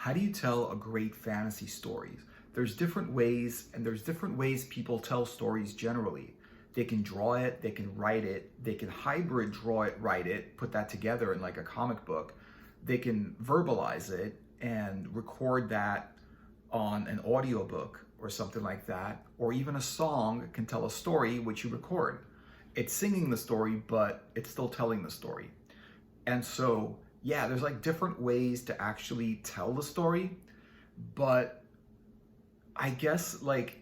how do you tell a great fantasy story? There's different ways, and there's different ways people tell stories generally. They can draw it, they can write it, they can hybrid draw it, write it, put that together in like a comic book. They can verbalize it and record that on an audiobook or something like that, or even a song can tell a story which you record. It's singing the story, but it's still telling the story. And so, yeah, there's like different ways to actually tell the story, but I guess like,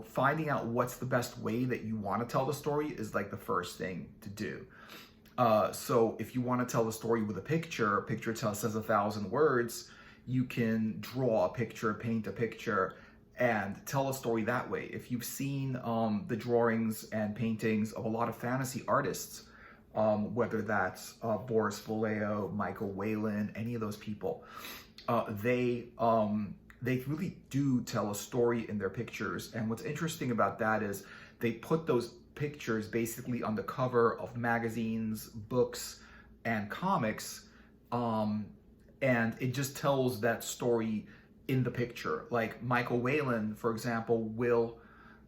finding out what's the best way that you want to tell the story is like the first thing to do. So if you want to tell the story with a picture says 1,000 words, you can draw a picture, paint a picture, and tell a story that way. If you've seen the drawings and paintings of a lot of fantasy artists, whether that's Boris Vallejo, Michael Whelan, any of those people, they really do tell a story in their pictures. And what's interesting about that is they put those pictures basically on the cover of magazines, books, and comics, and it just tells that story in the picture. Like Michael Whelan, for example, will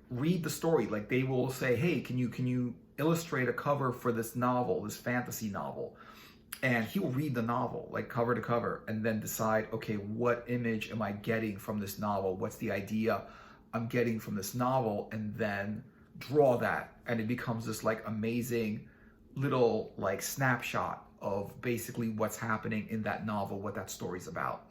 read the story. Like they will say, hey, can you illustrate a cover for this novel, this fantasy novel? And he will read the novel, like cover to cover, and then decide, okay, what image am I getting from this novel? What's the idea I'm getting from this novel? And then draw that. And it becomes this like amazing little like snapshot of basically what's happening in that novel, what that story's about.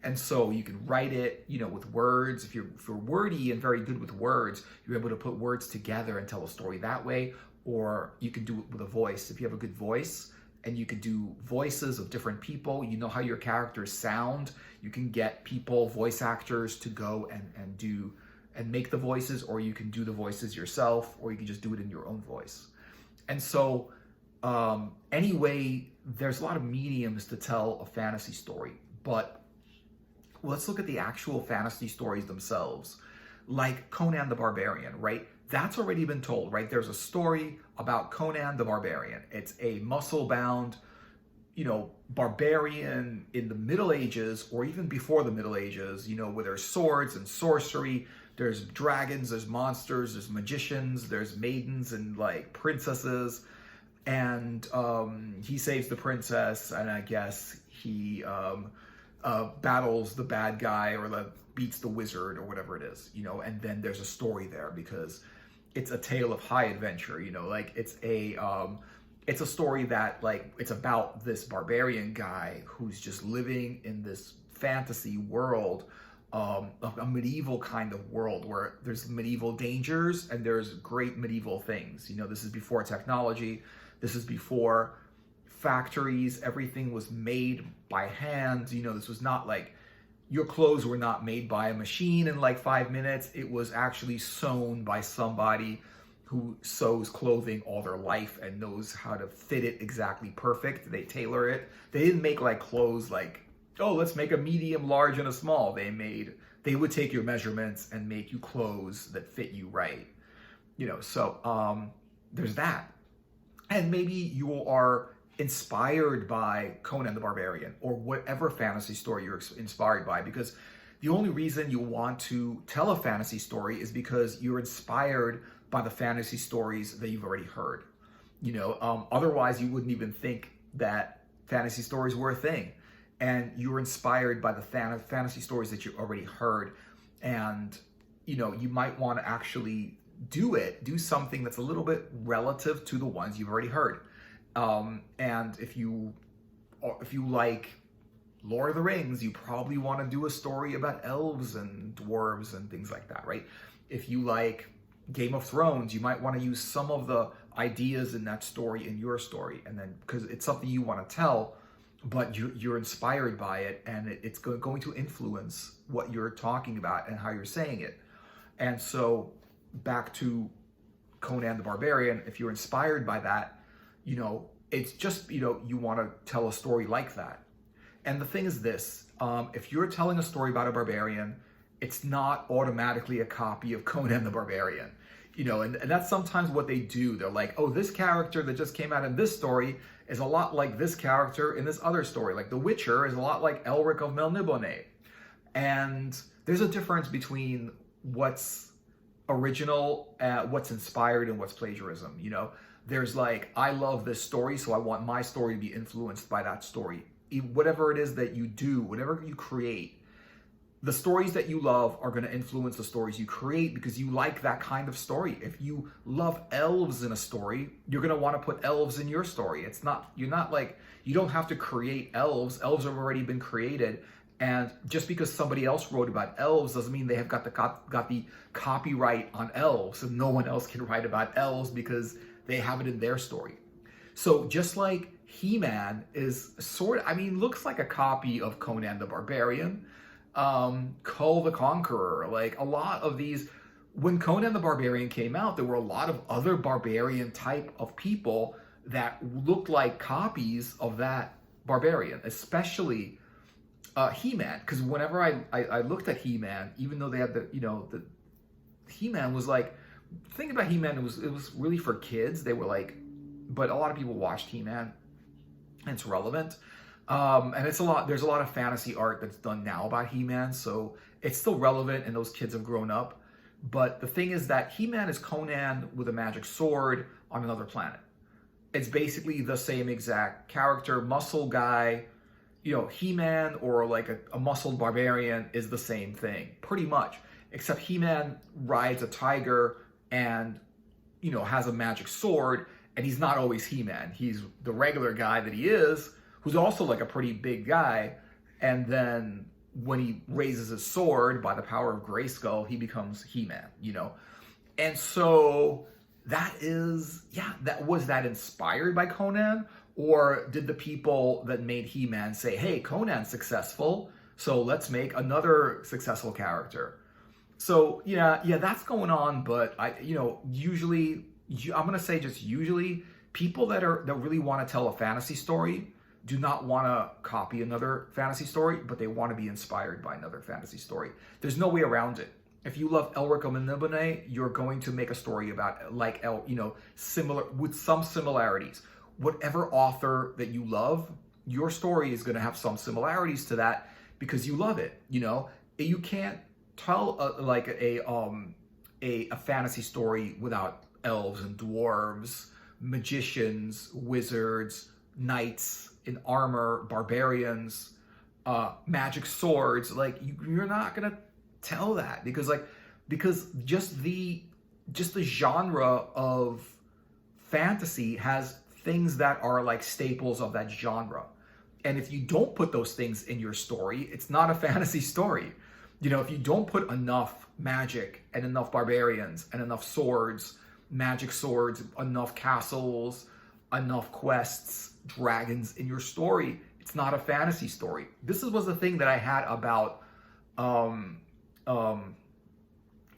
And so you can write it, with words. If you're wordy and very good with words, you're able to put words together and tell a story that way. Or you can do it with a voice. If you have a good voice, and you could do voices of different people, you know how your characters sound, you can get people, voice actors, to go and make the voices, or you can do the voices yourself, or you can just do it in your own voice. And so anyway, there's a lot of mediums to tell a fantasy story, but let's look at the actual fantasy stories themselves. Like Conan the Barbarian, right? That's already been told, right? There's a story about Conan the Barbarian. It's a muscle-bound, barbarian in the Middle Ages, or even before the Middle Ages, where there's swords and sorcery, there's dragons, there's monsters, there's magicians, there's maidens and like princesses, and he saves the princess, and I guess he battles the bad guy or beats the wizard or whatever it is, and then there's a story there because it's a tale of high adventure, like it's a story that like it's about this barbarian guy who's just living in this fantasy world, a medieval kind of world where there's medieval dangers and there's great medieval things. This is before technology, this is before factories, everything was made by hand. This was not like your clothes were not made by a machine in like 5 minutes. It was actually sewn by somebody who sews clothing all their life and knows how to fit it exactly perfect. They tailor it. They didn't make like clothes like, oh, let's make a medium, large, and a small. They would take your measurements and make you clothes that fit you right. So there's that. And maybe you are inspired by Conan the Barbarian or whatever fantasy story you're inspired by, because the only reason you want to tell a fantasy story is because you're inspired by the fantasy stories that you've already heard. Otherwise you wouldn't even think that fantasy stories were a thing, and you're inspired by the fantasy stories that you already heard, and you might want to actually do something that's a little bit relative to the ones you've already heard. And if you like Lord of the Rings, you probably want to do a story about elves and dwarves and things like that, right? If you like Game of Thrones, you might want to use some of the ideas in that story in your story, and then because it's something you want to tell, but you're inspired by it, and it's going to influence what you're talking about and how you're saying it. And so back to Conan the Barbarian, if you're inspired by that, it's just, you want to tell a story like that. And the thing is this, if you're telling a story about a barbarian, it's not automatically a copy of Conan the Barbarian. And that's sometimes what they do. They're like, oh, this character that just came out in this story is a lot like this character in this other story. Like The Witcher is a lot like Elric of Melnibone. And there's a difference between what's original, what's inspired, and what's plagiarism. You know, there's like, I love this story, so I want my story to be influenced by that story. Whatever it is that you do, whatever you create, the stories that you love are going to influence the stories you create because you like that kind of story. If you love elves in a story, you're going to want to put elves in your story. You're not like, you don't have to create elves. Elves have already been created. And just because somebody else wrote about elves doesn't mean they have got the copyright on elves, and no one else can write about elves because they have it in their story. So just like He-Man is looks like a copy of Conan the Barbarian, Kull the Conqueror, like a lot of these. When Conan the Barbarian came out, there were a lot of other barbarian type of people that looked like copies of that barbarian, especially He-Man. Because whenever I looked at He-Man, even though they had the He-Man was like, the thing about He-Man, it was really for kids. They were like, but a lot of people watched He-Man, and it's relevant. And there's a lot of fantasy art that's done now about He-Man, so it's still relevant and those kids have grown up. But the thing is that He-Man is Conan with a magic sword on another planet. It's basically the same exact character, muscle guy. You know, He-Man or like a muscled barbarian is the same thing, pretty much. Except He-Man rides a tiger and, you know, has a magic sword, and he's not always He-Man. He's the regular guy that he is, who's also like a pretty big guy, and then when he raises his sword by the power of Grayskull, he becomes He-Man, you know? And so was that inspired by Conan? Or did the people that made He-Man say, hey, Conan's successful, so let's make another successful character? So yeah, that's going on, but usually, I'm gonna say just usually, people that really want to tell a fantasy story do not want to copy another fantasy story, but they want to be inspired by another fantasy story. There's no way around it. If you love Elric of Melnibone, you're going to make a story about similar with some similarities. Whatever author that you love, your story is going to have some similarities to that because you love it. You know, you can't tell a fantasy story without elves and dwarves, magicians, wizards, knights in armor, barbarians, magic swords. Like you're not gonna tell that because just the genre of fantasy has things that are like staples of that genre. And if you don't put those things in your story, it's not a fantasy story. You know, if you don't put enough magic and enough barbarians and enough swords, magic swords, enough castles, enough quests, dragons in your story, it's not a fantasy story. This was the thing that I had about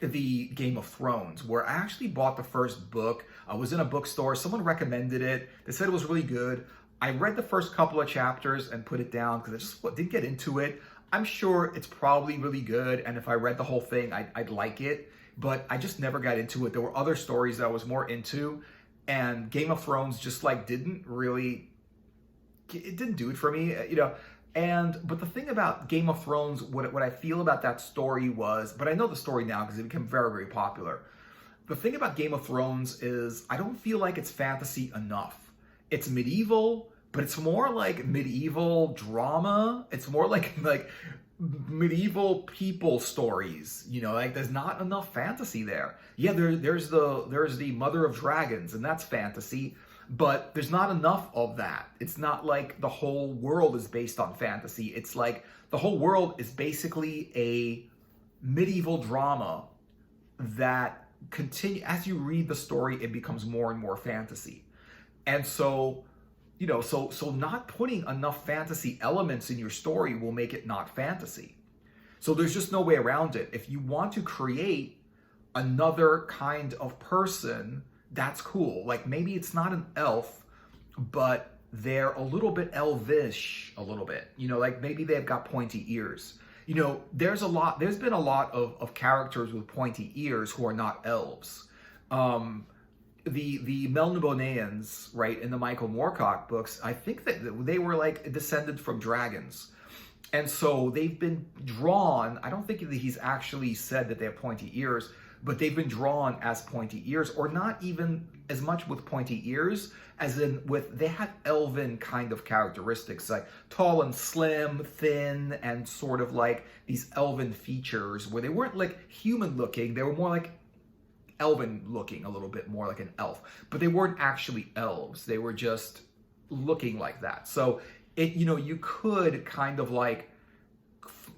the Game of Thrones, where I actually bought the first book. I was in a bookstore, someone recommended it, they said it was really good. I read the first couple of chapters and put it down because I just didn't get into it. I'm sure it's probably really good, and if I read the whole thing, I'd like it, but I just never got into it. There were other stories that I was more into, and Game of Thrones just didn't do it for me, you know. But the thing about Game of Thrones, what I feel about that story was, but I know the story now because it became very, very popular. The thing about Game of Thrones is I don't feel like it's fantasy enough. It's medieval, but it's more like medieval drama. It's more like medieval people stories, you know, like there's not enough fantasy there. Yeah, there's the Mother of Dragons, and that's fantasy, but there's not enough of that. It's not like the whole world is based on fantasy. It's like the whole world is basically a medieval drama that as you read the story, it becomes more and more fantasy. And so, you know, so not putting enough fantasy elements in your story will make it not fantasy. So there's just no way around it. If you want to create another kind of person, that's cool. Like maybe it's not an elf, but they're a little bit elvish, a little bit. You know, like maybe they've got pointy ears. You know, there's been a lot of characters with pointy ears who are not elves. the Melnabonans, right, in the Michael Moorcock books, I think that they were like descended from dragons. And so they've been drawn, I don't think that he's actually said that they have pointy ears, but they've been drawn as pointy ears, or not even as much with pointy ears, as in with, they had elven kind of characteristics, like tall and slim, thin, and sort of like these elven features, where they weren't like human looking, they were more like elven looking, a little bit more like an elf, but they weren't actually elves, they were just looking like that. So it, you know, you could kind of like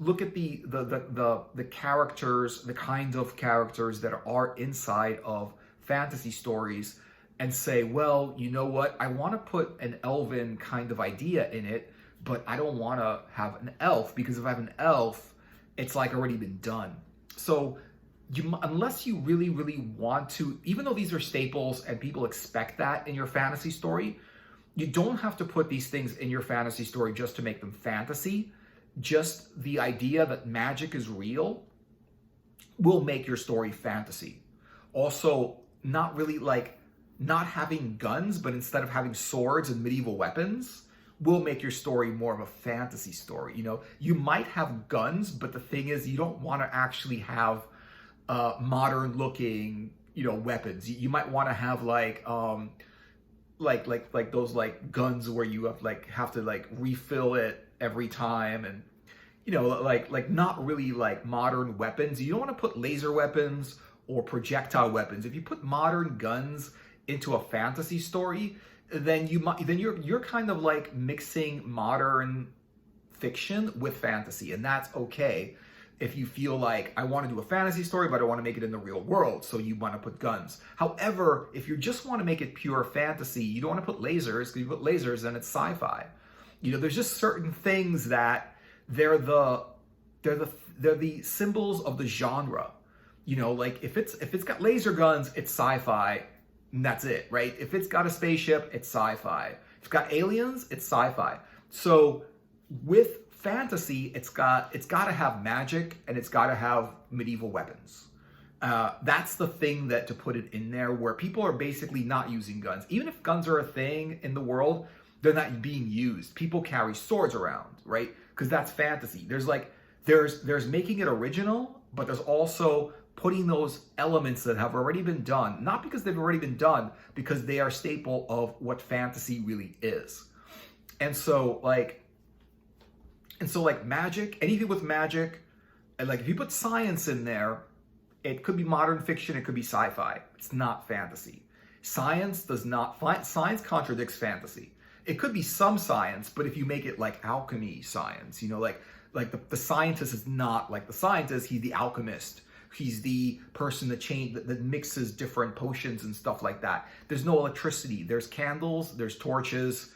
look at the characters, the kind of characters that are inside of fantasy stories, and say, well, you know what, I want to put an elven kind of idea in it, but I don't want to have an elf, because if I have an elf, it's like already been done. So unless you really, really want to, even though these are staples and people expect that in your fantasy story, you don't have to put these things in your fantasy story just to make them fantasy. Just the idea that magic is real will make your story fantasy. Also, not really like not having guns, but instead of having swords and medieval weapons, will make your story more of a fantasy story. You know, you might have guns, but the thing is, you don't want to actually have modern looking, you know, weapons. You might want to have like those like guns where you have to like refill it every time, and you know, like not really like modern weapons. You don't want to put laser weapons or projectile weapons. If you put modern guns into a fantasy story, then you're kind of like mixing modern fiction with fantasy, and that's okay. If you feel like, I want to do a fantasy story, but I want to make it in the real world, so you want to put guns. However, if you just want to make it pure fantasy, you don't want to put lasers, because you put lasers, then it's sci-fi. You know, there's just certain things that they're the symbols of the genre. You know, like if it's got laser guns, it's sci-fi, and that's it, right? If it's got a spaceship, it's sci-fi. If it's got aliens, it's sci-fi. So with fantasy, it's got to have magic, and it's got to have medieval weapons. That's the thing that to put it in there, where people are basically not using guns. Even if guns are a thing in the world, they're not being used. People carry swords around, right? Because that's fantasy. There's making it original, but there's also putting those elements that have already been done, not because they've already been done, because they are staple of what fantasy really is. And so like magic, anything with magic, and like if you put science in there, it could be modern fiction, it could be sci-fi. It's not fantasy. Science contradicts fantasy. It could be some science, but if you make it like alchemy science, you know, like the scientist is not like the scientist, he's the alchemist. He's the person that mixes different potions and stuff like that. There's no electricity. There's candles, there's torches,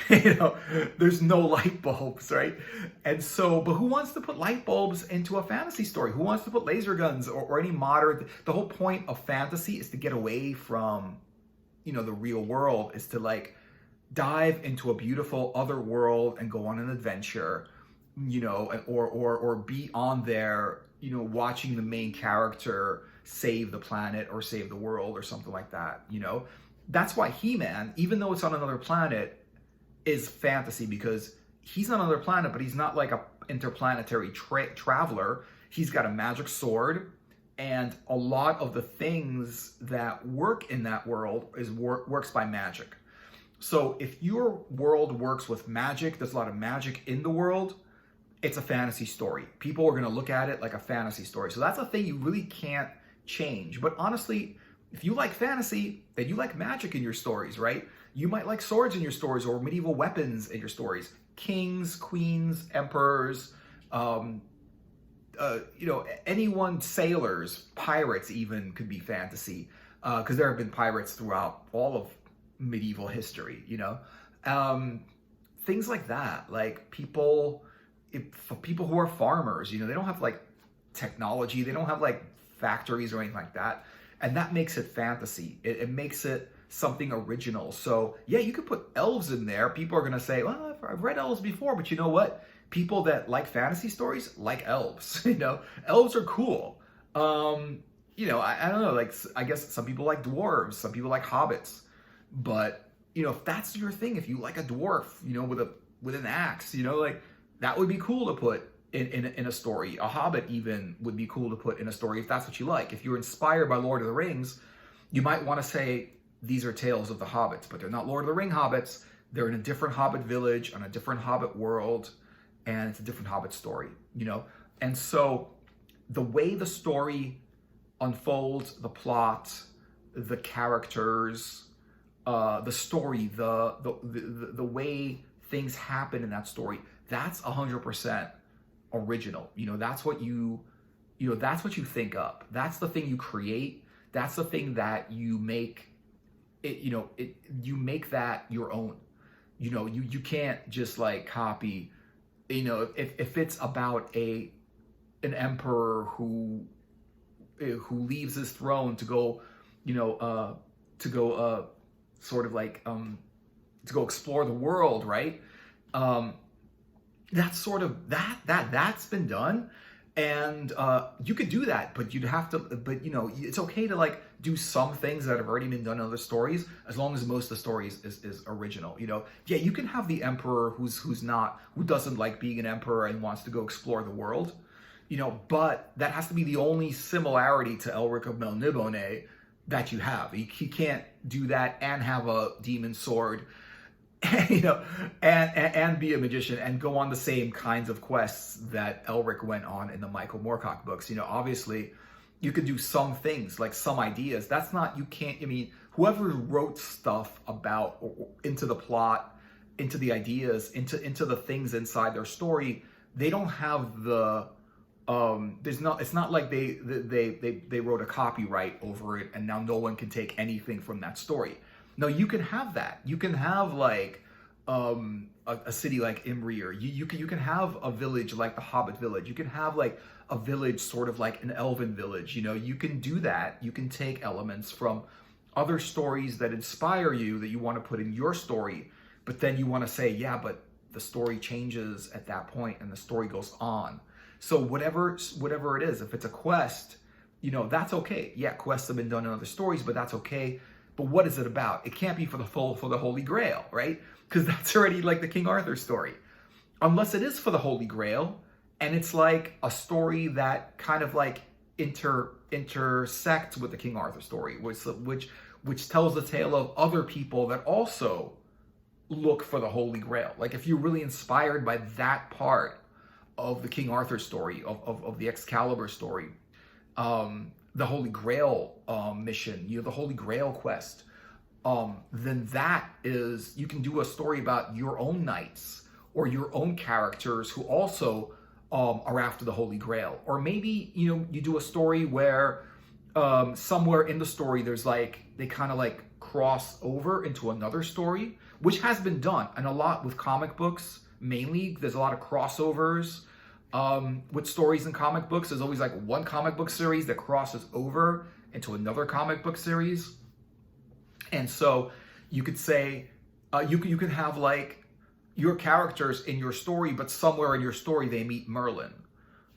you know, there's no light bulbs, right? And so, but who wants to put light bulbs into a fantasy story? Who wants to put laser guns or any modern? The whole point of fantasy is to get away from, you know, the real world, is to like dive into a beautiful other world and go on an adventure, you know, or be on there, you know, watching the main character save the planet or save the world or something like that, you know? That's why He-Man, even though it's on another planet, is fantasy, because he's on another planet, but he's not like a interplanetary traveler. He's got a magic sword, and a lot of the things that work in that world works by magic. So if your world works with magic, there's a lot of magic in the world, it's a fantasy story. People are going to look at it like a fantasy story. So that's a thing you really can't change. But honestly, if you like fantasy, then you like magic in your stories, right? You might like swords in your stories, or medieval weapons in your stories. Kings, queens, emperors, you know, anyone, sailors, pirates even could be fantasy, because there have been pirates throughout all of medieval history, you know? Things like that, like people who are farmers, you know, they don't have like technology, they don't have like factories or anything like that. And that makes it fantasy. It makes it something original. So yeah, you could put elves in there. People are going to say, well, I've read elves before, but you know what? People that like fantasy stories like elves, you know, elves are cool. I don't know, like, I guess some people like dwarves, some people like hobbits, but, if that's your thing, if you like a dwarf, with an axe, like, that would be cool to put in a story. A hobbit even would be cool to put in a story if that's what you like. If you're inspired by Lord of the Rings, you might want to say these are tales of the hobbits, but they're not Lord of the Ring hobbits. They're in a different hobbit village, on a different hobbit world, and it's a different hobbit story. And so the way the story unfolds, the plot, the characters, the story, the way things happen in that story, that's 100% original. That's what that's what you think up. That's the thing you create. That's the thing that you make it. You make that your own. You can't just like copy. If it's about an emperor who leaves his throne to go, sort of like to go explore the world, right? That's sort of that's been done, and you could do that, but you'd have to. But it's okay to like do some things that have already been done in other stories, as long as most of the stories is original. Yeah, you can have the emperor who doesn't like being an emperor and wants to go explore the world. But that has to be the only similarity to Elric of Melnibone that you have. He can't do that and have a demon sword, and be a magician and go on the same kinds of quests that Elric went on in the Michael Moorcock books. Obviously, you could do some things, like some ideas. That's not, you can't, whoever wrote stuff about, into the plot, into the ideas, into the things inside their story, they don't have the, it's not like they wrote a copyright over it and now no one can take anything from that story. No, you can have that. You can have like a city like Imrir. You can have a village like the Hobbit village. You can have like a village sort of like an elven village. You can do that. You can take elements from other stories that inspire you that you want to put in your story, but then you want to say, yeah, but the story changes at that point and the story goes on. So whatever it is, if it's a quest, that's okay. Yeah, quests have been done in other stories, but that's okay. But what is it about? It can't be for the Holy Grail, right? Because that's already like the King Arthur story. Unless it is for the Holy Grail, and it's like a story that kind of like intersects with the King Arthur story, which tells the tale of other people that also look for the Holy Grail. Like if you're really inspired by that part of the King Arthur story, of the Excalibur story, the Holy Grail mission, the Holy Grail quest, then that is, you can do a story about your own knights or your own characters who also are after the Holy Grail. Or maybe, you do a story where somewhere in the story there's like, they kind of like cross over into another story, which has been done. And a lot with comic books, mainly, there's a lot of crossovers with stories in comic books. There's always like one comic book series that crosses over into another comic book series. And so you could say, you can have like your characters in your story, but somewhere in your story they meet Merlin,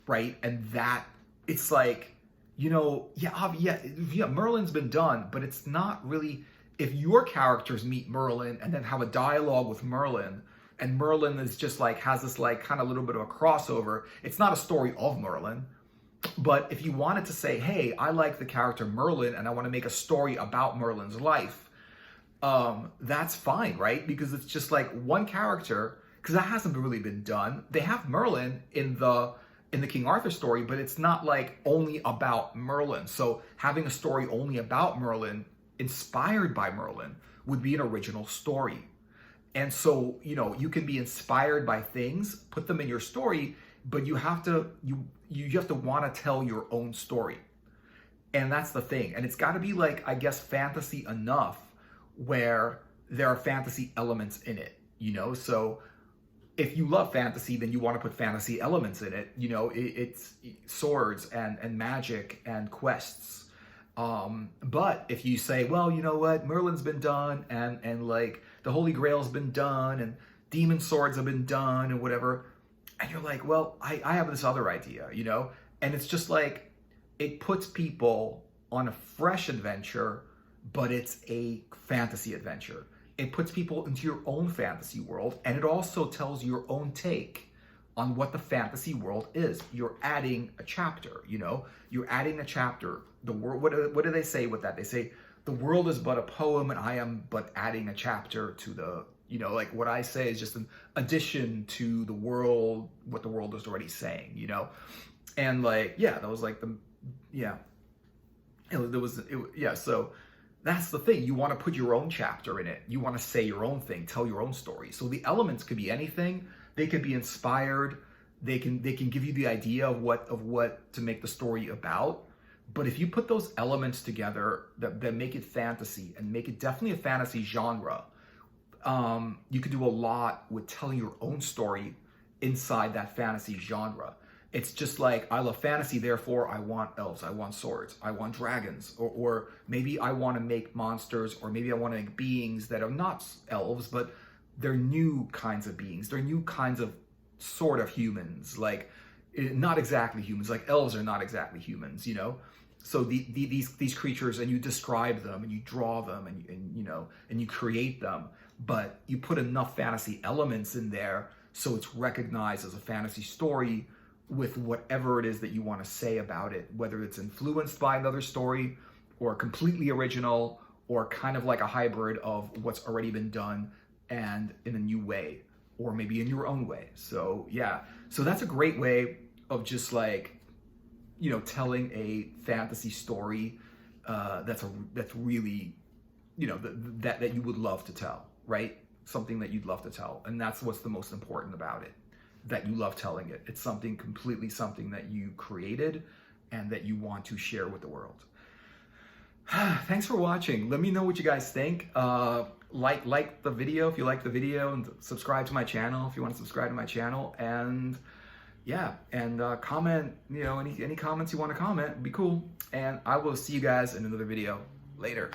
right? And that, it's like, Merlin's been done, but it's not really, if your characters meet Merlin and then have a dialogue with Merlin, and Merlin is just like, has this like kind of little bit of a crossover, it's not a story of Merlin. But if you wanted to say, hey, I like the character Merlin and I want to make a story about Merlin's life, that's fine, right? Because it's just like one character, because that hasn't really been done. They have Merlin in the King Arthur story, but it's not like only about Merlin. So having a story only about Merlin, inspired by Merlin, would be an original story. And so, you can be inspired by things, put them in your story, but you have to want to tell your own story. And that's the thing. And it's got to be like, I guess, fantasy enough where there are fantasy elements in it, So if you love fantasy, then you want to put fantasy elements in it. It's swords and magic and quests. But if you say, well, you know what, Merlin's been done, and like the Holy Grail's been done, and demon swords have been done, and whatever, and you're like, well, I have this other idea, and it's just like, it puts people on a fresh adventure, but it's a fantasy adventure. It puts people into your own fantasy world, and it also tells your own take on what the fantasy world is. You're adding a chapter, you know? You're adding a chapter. The world, what do they say with that? They say, the world is but a poem, and I am but adding a chapter to the, you know, like what I say is just an addition to the world, what the world is already saying, you know? And like, yeah, that was like the, yeah. So that's the thing. You want to put your own chapter in it. You want to say your own thing, tell your own story. So the elements could be anything. They could be inspired. They can give you the idea of what to make the story about. But if you put those elements together that make it fantasy and make it definitely a fantasy genre, you could do a lot with telling your own story inside that fantasy genre. It's just like, I love fantasy, therefore I want elves, I want swords, I want dragons, or maybe I want to make monsters, or maybe I want to make beings that are not elves, but they're new kinds of beings. They're new kinds of sort of humans, like not exactly humans, like elves are not exactly humans, you know? So these creatures, and you describe them and you draw them and you know, and you create them, but you put enough fantasy elements in there so it's recognized as a fantasy story with whatever it is that you want to say about it, whether it's influenced by another story or completely original or kind of like a hybrid of what's already been done and in a new way, or maybe in your own way. So yeah, so that's a great way of just like, you know, telling a fantasy story that's really, you know, that you would love to tell, right? Something that you'd love to tell. And that's what's the most important about it, that you love telling it. It's something completely something that you created and that you want to share with the world. Thanks for watching. Let me know what you guys think. Like the video if you like the video, and subscribe to my channel if you want to subscribe to my channel. And yeah, and comment, you know, any comments you want to comment would be cool. And I will see you guys in another video later.